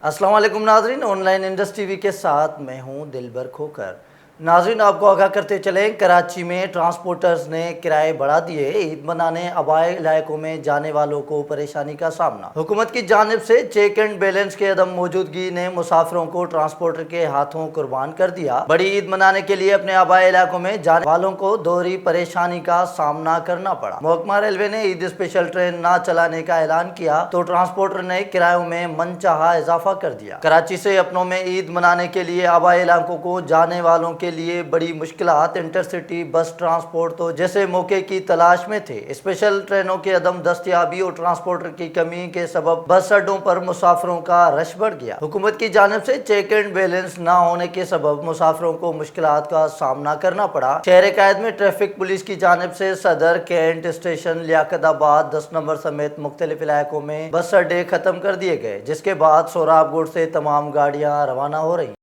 अस्सलाम वालेकुम नाजरीन, ऑनलाइन इंडस्ट्री टीवी के साथ मैं हूं दिलबर खोकर। नाजरीन, आपको आगाह करते चलें, कराची में ट्रांसपोर्टर्स ने किराए बढ़ा दिए। ईद मनाने आबाई इलाकों में जाने वालों को परेशानी का सामना। हुकूमत की जानिब से चेक एंड बैलेंस के अदम मौजूदगी ने मुसाफिरों को ट्रांसपोर्टर के हाथों कुर्बान कर दिया। बड़ी ईद मनाने के लिए अपने आबाई इलाकों में जाने वालों को दोहरी परेशानी का सामना करना पड़ा। महकमा रेलवे ने ईद स्पेशल ट्रेन न चलाने का ऐलान किया तो ट्रांसपोर्टर ने किरायों में मनचाहा इजाफा कर दिया। कराची से अपनों में ईद मनाने के लिए आबाई इलाकों को जाने वालों के लिए बड़ी मुश्किलात। इंटरसिटी बस ट्रांसपोर्ट तो जैसे मौके की तलाश में थे। स्पेशल ट्रेनों के अदम दस्तयाबी और ट्रांसपोर्टर की कमी के सबब बस अड्डों पर मुसाफिरों का रश बढ़ गया। हुकूमत की जानिब से चेक एंड बैलेंस न होने के सबब मुसाफिरों को मुश्किलात का सामना करना पड़ा। शहर कायद में ट्रैफिक पुलिस की जानिब से सदर, कैंट स्टेशन, लियाकताबाद, 10 नंबर समेत मुख्तलिफ इलाकों में बस अड्डे खत्म कर दिए गए, जिसके बाद सोहराबगुड़ से तमाम गाड़ियां रवाना हो रही।